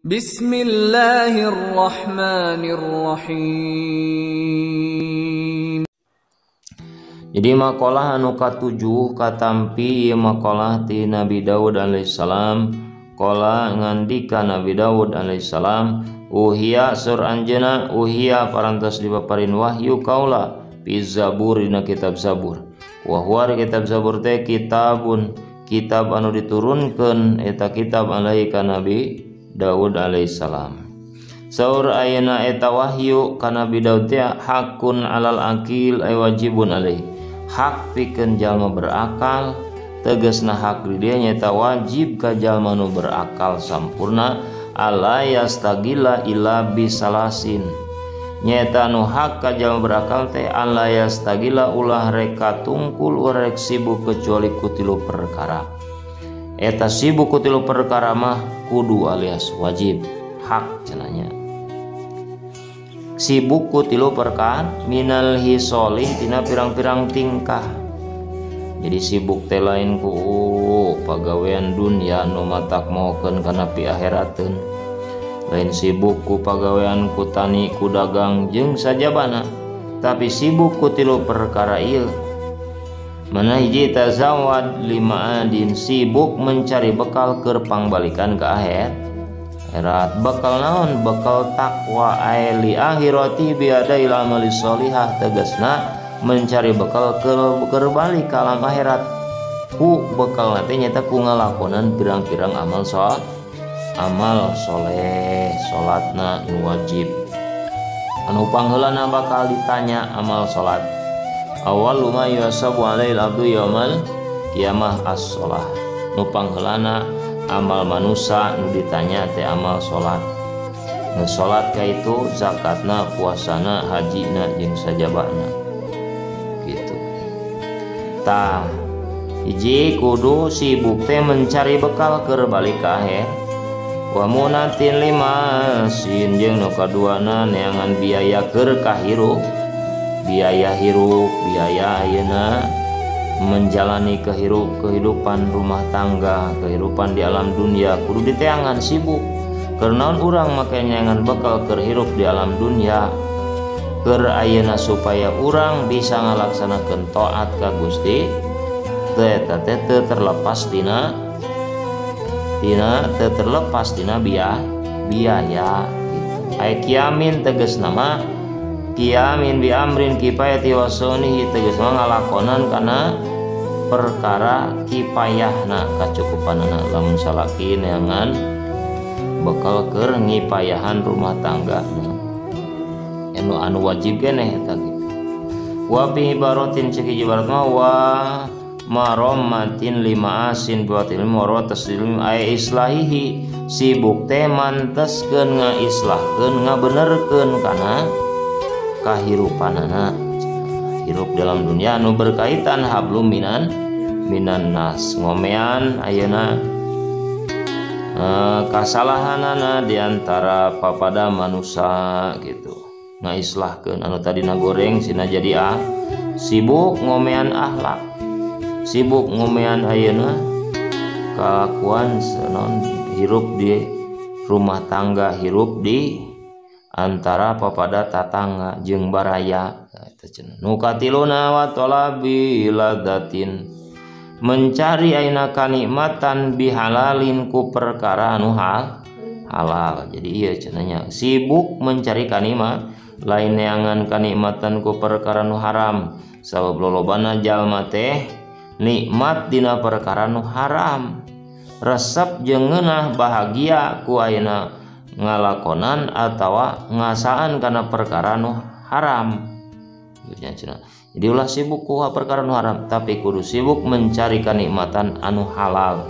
Bismillahirrahmanirrahim. Jadi makalah anu katujuh katampi makalah ti Nabi Daud alaihissalam. Qala ngandika Nabi Daud alaihissalam, uhiya sur anjeuna uhiya parantos dipaparin wahyu kaula fi Zabur dina kitab Zabur. Wa huwa kitab Zabur teh kitabun kitab anu diturunkeun eta kitab alaihi ka Nabi Daud alaihissalam. Saur ayeuna eta wahyu ka Nabi Daud teh hakun alal akil ay wajibun alaihi. Hak pikeun jalma berakal, tegasna hak di dieu nyaeta wajib ka jalma nu berakal sampurna ala yastagila illa bisalasin. Nyaeta anu hak ka jalma berakal teh ala yastagila ulah reka tungkul urek sibuk kecuali ku tilu perkara. Eta sibuk ku tilu perkara mah kudu alias wajib hak cenanya. Sibuk ku tilu perkara minal hisolin tina pirang-pirang tingkah. Jadi sibuk teh lain ku pagawean dunia nu matak mokeun kana pi akhirateun. Lain sibuk ku pagawean ku tani ku dagang jeung sajabana. Tapi sibuk ku tilu perkara ieu. Mana hiji tazawad lima adin sibuk mencari bekal keur pangbalikan ke akhir. Erat bekal naon? Bekal takwa li akhirati biadail amali sholihah tegasna mencari bekal keur balik ka alam akhirat ku bekal nanti nyata ku ngalakonan pirang-pirang amal soleh salatna nu wajib anu pangheulana bakal ditanya amal salat awal ma yusabu alail abdu yaumal kiamah as-shalah nu pangheulana amal manusia nu ditanya teh amal salat nu salat ka itu zakatna puasana hajina jeung sajabana gitu. Tah hiji kudu sibuk teh mencari bekal keur balik ka akhir. Wa munatin lima sin jeung nu kaduana neangan biaya keur kahirup. Biaya hirup, biaya ayeuna menjalani kehidupan rumah tangga, kehidupan di alam dunia kudu diteangan sibuk. Keur naon urang make neangan bekal keur hirup di alam dunia. Keur ayeuna supaya urang bisa ngalaksanakeun taat ka Gusti teh terlepas tina biaya gitu. Ai kiamin tegasna mah kiamin bi amrin kifayati wasunihi tegasna ngalakonan kana perkara kifayahna kacukupanana lamun salaki neangan bekal keur ngipayahan rumah tanggana anu wajib keneh eta gitu. Wa bi ibaratin cek ibarat mah wa maromatin lima asin buatil moro taslim ay islahihi sibuk teh manteskeun ngaislahkeun ngabenerkeun kana kahirupanana hirup dalam dunia anu berkaitan hablum minan nas ngomean ayeuna kasalahanana diantara papada manusia gitu ngaislahkeun anu tadina goreng sina jadi sibuk ngomean akhlak sibuk ngomean ayeuna kalakuan sanon hirup di rumah tangga hirup di antara papada tatangga jeung baraya eta cenah nu katiluna wa talabi ladatin mencari ayeuna kanikmatan bihalalin ku perkara anu halal. Jadi ieu cenanya sibuk mencari kanikmat lain neangan kanikmatan ku perkara nu haram sabab lolobana jalma teh nikmat dina perkara nu haram resep jeung ngeunah bahagia ku ayeuna ngalakonan atawa ngasaan kana perkara nu haram. Jadi ulah sibuk ku perkara nu haram tapi kudu sibuk mencari kanikmatan anu halal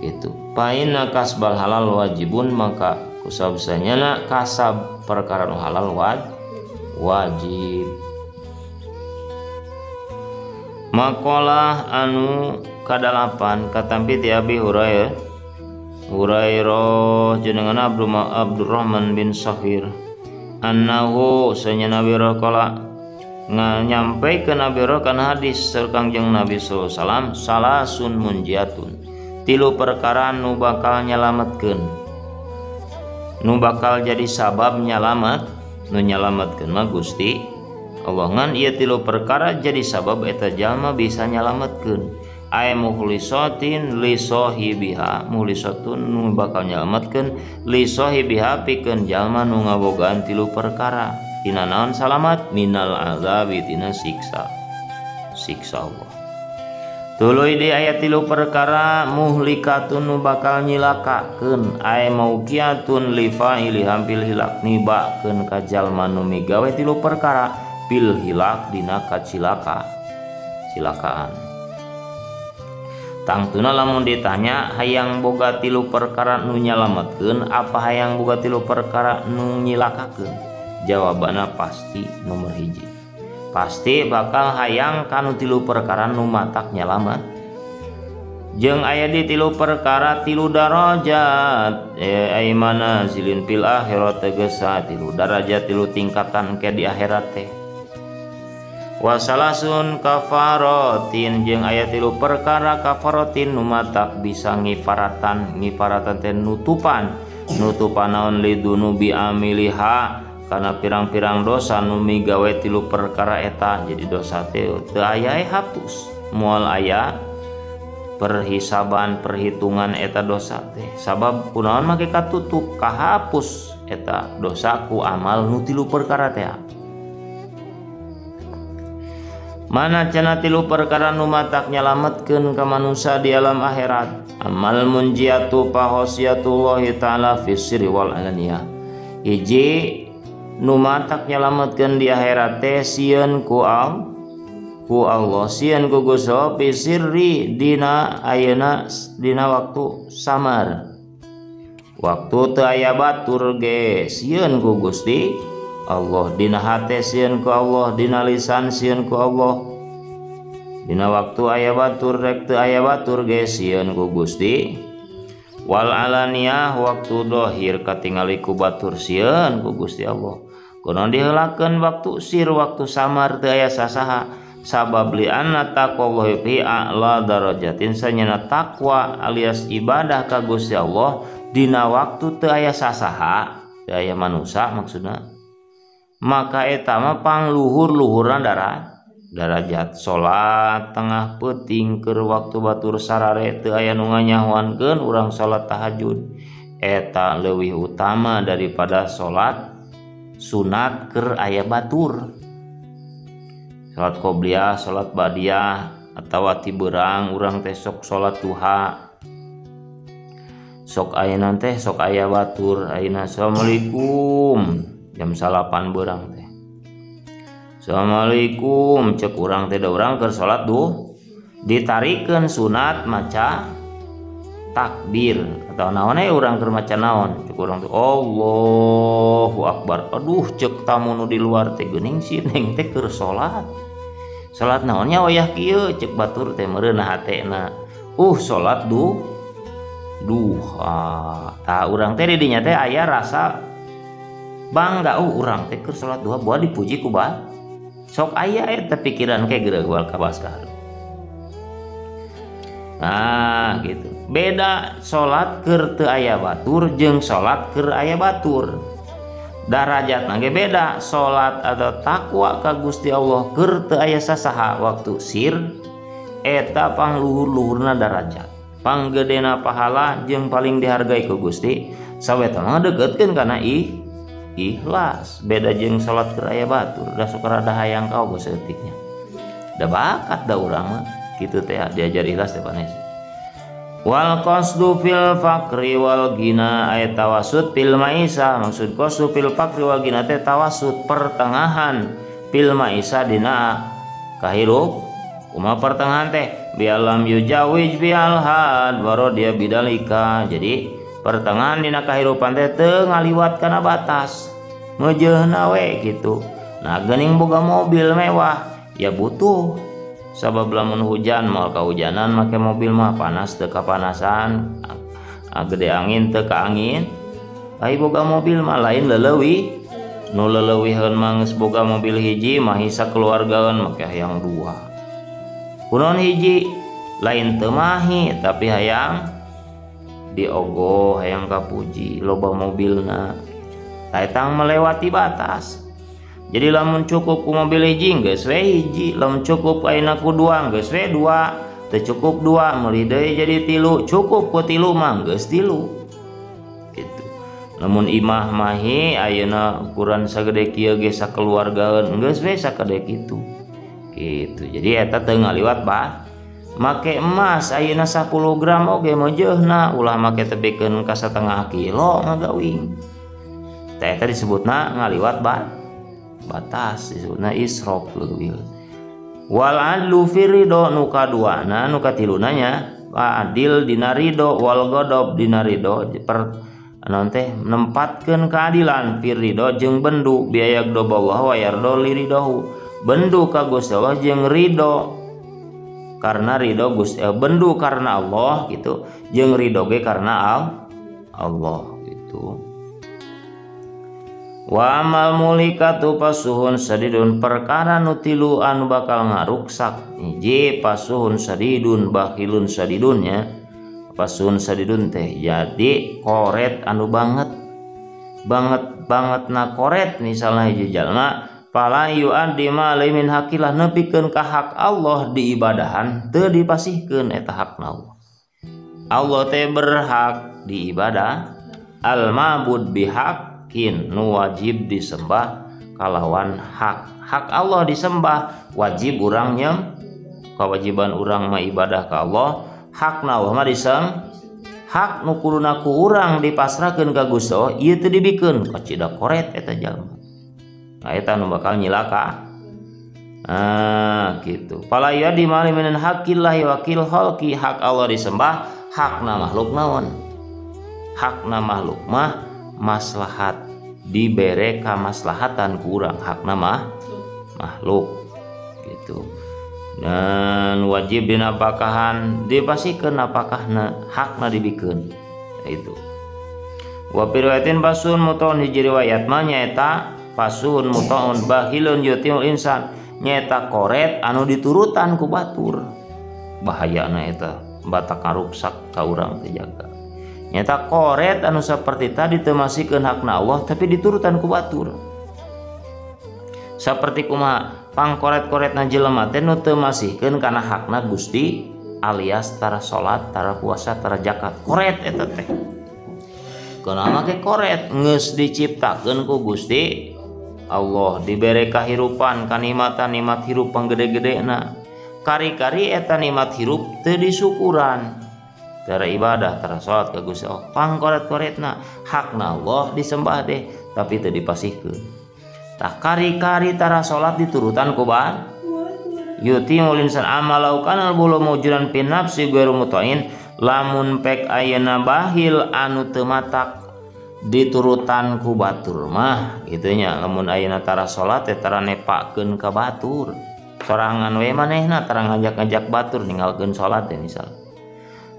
gitu. Paina kasbal halal wajibun maka kusabsanyana kasab perkara nu halal wajib. Makalah anu kadalapan katampi ti Abi Hurairah jenengan Abdurrahman bin Sakhir annahu sanya Nabi qala nyampaikan Nabi kana hadis sareng jeung Nabi sallallahu alaihi wasallam salasun munjiatun tilu perkara nu bakal nyalametkeun nu bakal jadi sabab nyalamet nu nyalametkeun mah Gusti Allah. Ngan ieu tilu perkara jadi sabab eta jalma bisa nyalametkeun. Ay mukhlisatin li sahibiha, mukhlisatun nu bakal nyalametkeun li sahibiha pikeun jalma nu ngabogaan tilu perkara. Tina naon salamat? Minal azabi, tina siksa Allah. Tuluy di ayat tilu perkara muhlikatun nu bakal nyilakakeun, ay mauqiatun li fa'ili hampil hilak, nibakeun ka jalma nu migawe tilu perkara bil hilak dina cilakaan. Tangtuna lamun ditanya hayang boga tilu perkara nu nyalametkeun apa hayang boga tilu perkara nu nyilakakeun, jawabana pasti nomor hiji. Pasti bakal hayang kanu tilu perkara nu matak nyalamet. Jeung aya di tilu perkara tilu darajat ay manazilin fil akhirat, tegas tilu darajat tilu tingkatan ke di akhirat teh. Wasalasun kafaratin, jeung aya tilu perkara kafaratin nu matak bisa ngifaratan teh nutupan naon lidunubi amiliha karena pirang-pirang dosa nu migawe tilu perkara eta. Jadi dosa teh teu aya hapus, moal aya perhitungan eta dosa teh. Sabab kunaon make katutup kahapus eta dosa ku amal nu tilu perkara teh. Mana cenah tilu perkara nu matak nyalametkeun ka manusia di alam akhirat. Amal munjiatu fahosiyatullahi ta'ala fis sirri wal alaniyah. Hiji nu matak nyalametkeun di akhirat teh sieun ku Allah, sieun ku Gusti Allah fi sirri dina ayeuna dina waktu samar. Waktu teu aya batur ge sieun ku Gusti Allah, dina hate sieun ku Allah, dina lisan sieun ku Allah. Dina waktu aya batur rek teu aya batur ge sieun ku Gusti. Wal alaniyah waktu dohir katingali ku batur sieun ku Gusti Allah. Kunaon diheulakeun waktu sir waktu samar teu aya sasaha. Sabab li anna taqwallahi fi a'la darajatin, sanyana takwa alias ibadah ka Gusti Allah dina waktu teu aya sasaha, teu aya manusia maksudna. Maka eta mah pangluhur-luhurna darajat. Salat tengah peuting keur waktu batur sarare teu aya nu nganyahoankeun urang salat tahajud. Eta leuwih utama daripada salat sunat keur aya batur. Salat qobliyah, salat ba'diyah atawa ti beurang urang teh sok salat duha. Sok ayeuna teh sok aya batur, ayeuna assalamualaikum jam 8 beurang teh. Assalamualaikum cek urang teh da urang keur salat ditarikeun sunat maca takbir atau naon urang keur maca naon cek urang teh Allahu Akbar. Aduh cek tamu nu di luar teh geuning si neng teh keur salat naonnya wayah kieu cek batur teh meureunna hatena salat duha. Tah urang teh di dinya teh aya rasa bangga urang teh keur salat duha buah dipuji ku sok aya eta pikiran kayak geura wal kabaskar. Nah gitu. Beda salat keur teu aya batur jeung salat keur aya batur. Darajatna ge beda. Salat atau takwa ka Gusti Allah keur teu aya sasaha waktu sir eta pangluhur-luhurna darajat. Panggedena pahala jeung paling dihargai ku Gusti saweta mah deukeutkeun kana ikhlas. Beda jeung salat keur aya batur da sok rada hayang ka Allah seutiknya. Da bakat da urang mah kitu teh diajar ikhlas teh panes. Wal qasdu fil faqri wal gina ay tawassut fil maisa. Maksud qasdu fil faqri wal gina teh tawassut pertengahan fil maisa dina kahirup. Kumaha pertengahan teh bialam yujawij bial had waro dia bidalika. Jadi pertengahan dina kahirupan teh teu ngaliwat kana batas. Ngeujeuna we gitu. Nah geuning boga mobil mewah ya butuh. Sabab lamun hujan moal kahujanan make mobil mah panas teu kapanasan, gede angin teu ka angin. Ai boga mobil mah lain leuleui. Nu leuleuyheun mah geus boga mobil hiji mah hisa keluargaeun make hayang dua. Kunaon hiji lain teu mahi tapi hayang diogoh hayang kapuji loba mobilna taetang melewati batas. Jadi lamun cukup ku mobil hiji geus we hiji, lamun cukup ayeuna ku dua geus we dua, teu cukup dua meuli deui jadi tilu, cukup ku tilu mah geus tilu. Gitu. Lamun imah mahi ayeuna ukuran sagede kieu ge sakeluargaeun geus we sakede kitu. Gitu. Jadi eta teu ngaliwat make emas ayeuna 10 gram oge meujeuhna ulah make tebikeun ka 1/2 kilo ngagawing. Teh eta disebutna ngaliwat batas, disebutna israf leuwih. Wal adlu fi ridho nu kaduana nu katiluna nya adil dina ridho wal ghadab dina ridho naon teh nempatkeun keadilan fi ridho jeung bendu biaya gdoballah wa yardo li ridho bendu ka Gusti Allah jeung ridho karena ridho Gusti bendu karena Allah gitu jeung ridho ge karena Allah gitu. Wa amal mulikatu pasuhun sadidun perkara nutilu anu bakal ngaruksak hiji pasuhun sadidun bakhilun sadidunnya pasuhun sadidun teh jadi koret anu banget na koret misalnya hiji jalma pala yu'addi ma min hakilah nepikeun ka hak Allah di ibadahan teu dipasihkeun eta hakna Allah. Allah teh berhak diibadah al ma'bud bihaq nu wajib disembah kalawan hak Allah disembah wajib urang nyem kewajiban urang mah ibadah ka Allah hakna Allah mah hak nu kuduna ku urang dipasrahkeun ka Gusti Allah ieu teu dibikeun kacida koret eta jalma eta nu bakal nyilaka gitu pala ya di mali min haqillahi wakil khalqi hak Allah disembah hakna makhluk naon hakna makhluk mah maslahat dibere kamaslahatan kurang hakna makhluk gitu dan wajib dinapakahan dipasikeun napakahna hakna dibikeun itu wa pirwayatin pasun muton hiji riwayat mah nyaeta pasun muton bahilun yutimul insan nyaeta koret anu diturutan ku batur bahayana eta batak ngaruksak ka urang teu jaga nyata koret anu seperti tadi temasikeun hakna Allah tapi diturutan ku batur saperti kumaha pangkoret-koretna jelema teh nu teu masihkeun kana hakna Gusti alias tara salat tara puasa tara zakat koret eta teh kunaon make koret geus diciptakeun ku Gusti Allah dibere kahirupan kanikmatan nikmat hirup panggede-gedena kari-kari eta nikmat hirup teu disukuran tara ibadah tara salat ka Gusti Allah pangkoret-koretna hakna Allah disembah deh tapi teu dipasihkeun tah kari-kari tara salat diturutan ku bae yutimul insan amalau kana bulu mujuran pin nafsi ghairu mutain lamun pek ayeuna bahil anu teu matak diturutan ku batur mah kitu nya lamun ayeuna tara salat teh tara nepakeun ka batur sorangan we manehna tara ngajak-ngajak batur ninggalkeun salat teh misal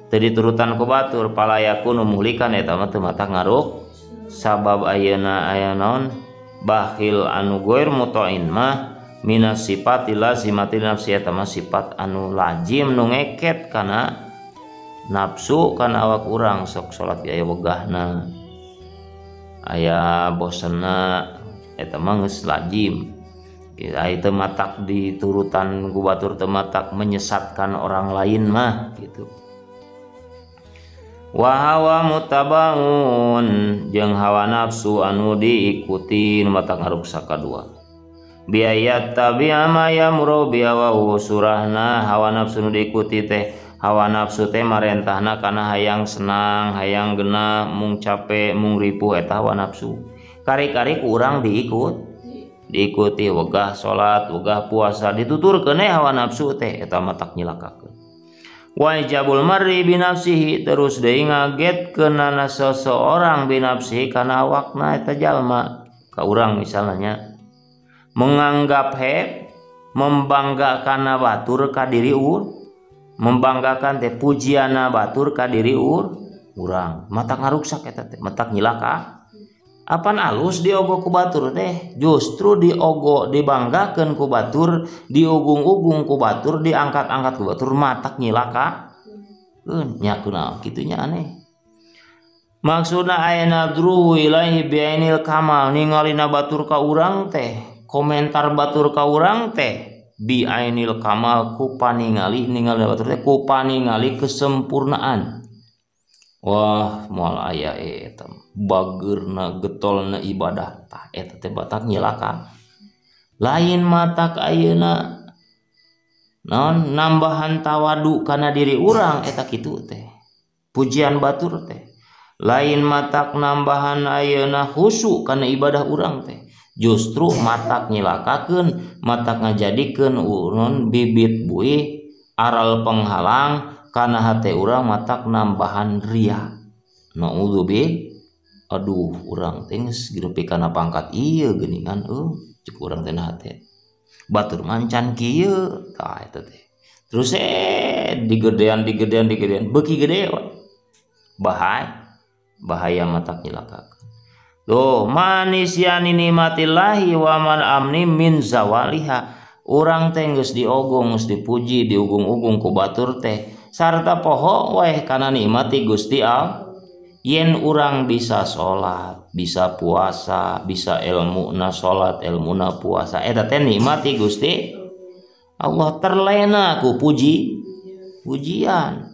tadi turutan ku batur palayakun muhlikan eta mah teu matak ngaruk sabab ayeuna aya naon bakhil anu ghair mutain mah minas sifati lazimati nafsi eta mah sifat anu lazim nu ngeket kana nafsu kana awak urang sok salat aya wegahna aya bosenna eta mah geus lazim aya teu matak diturutan ku batur teu matak menyesatkan orang lain mah gitu. Wa hawa mutabaun jeung hawa nafsu anu diikuti nu matak ngaruksak kadua biayat tabi'a ma yamru biha surahna hawa nafsu nu diikuti teh hawa nafsu teh marentahna kana hayang senang hayang genah mung capek mung ripuh eta hawa nafsu kari-kari ku urang diikuti wegah salat wegah puasa dituturkeun hawa nafsu teh eta matak nyilakakeun wajabul marri binafsihi terus deui ngagetkeunana seseorang binafsihi kana awakna eta jalma ka urang misalnya menganggap membanggakan batur ka diri membanggakan teh pujiana batur ka diri urang matak ngaruksak eta teh matak nyilaka apan alus diogo ku batur teh justru diogo dibanggakeun ku batur diugung-ugung ku batur diangkat-angkat ku batur matak nyilaka nya kunaon kitu nya aneh Maksudna aya nadru ilaihi biainil kamal, ningalina batur ka urang teh, komentar batur ka urang teh biainil kamal ku paningali, ningali batur teh ku paningali kesempurnaan. Wah moal aya eta bageurna getolna ibadah tah eta teh batak nyilaka. Lain matak ayeuna naon nambahan tawadu kana diri urang eta kitu teh pujian batur teh. Lain matak nambahan ayeuna khusyuk kana ibadah urang teh, justru matak nyilakakeun, matak ngajadikeun urang bibit buih aral penghalang kana hate urang, matak nambahan ria. Naudzubillah. Aduh urang teh geus girupi kana pangkat ieu geuningan cek urang teh hate batur mancan kieu tah eta teh. Terus digedean beuki gede bahaya matak nyilakakeun. Tuh manisyan nikmatillahi wa man amni min zawaliha. Urang teh geus diogong, geus dipuji, diugung-ugung ku batur teh sarta poho weh kana nikmati Gusti Allah. Yen urang bisa sholat, bisa puasa, bisa ilmuna sholat, ilmuna puasa, eta teh nikmati Gusti Allah, terlena ku pujian.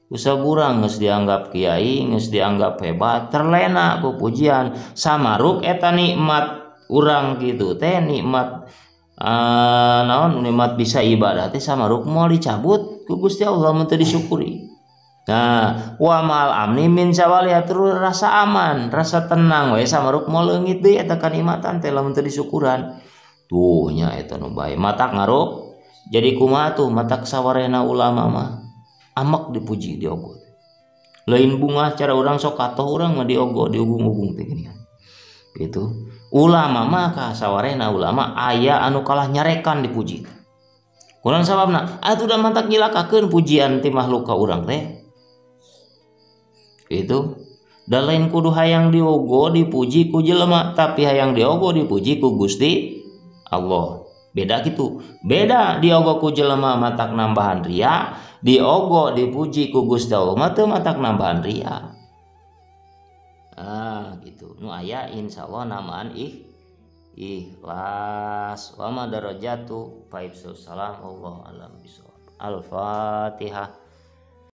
Usaburang geus dianggap kiai, geus dianggap hebat, terlena ku pujian. Samaruk eta nikmat urang gitu teh, nikmat naon nikmat bisa ibadah teh samaruk moal dicabut ku Gusti Allah mun teu disyukuri. Nah, wa mal amni min zawaliha, terus rasa aman, rasa tenang we samaruk moal leungit deui eta kanikmatan teh lamun teu disyukuran. Tuh nya eta nu bae. Matak ngaruk jadi kumaha tuh matak sawarena ulama mah amek dipuji diogo. Lain bunga cara urang sok atoh urang mah diogo diugung-ugung teh geuningan. Gitu. Ulama mah ka sawarena ulama aya anu kalah nyarekan dipuji. Kurang sababna atuh da matak nyilakakeun pujian ti makhluk ka urang teh. Itu dan lain kudu hayang diogo dipuji ku jelema, tapi hayang diogo dipuji ku Gusti Allah. Beda gitu. Beda diogo ku jelema matak nambahan ria, diogo dipuji ku Gusti Allah mah teu matak nambahan ria. Gitu. Nu aya insyaallah namaan ikhlas. Wa ma darajatu fa salam wallahu alam bisawab. Al-Fatihah.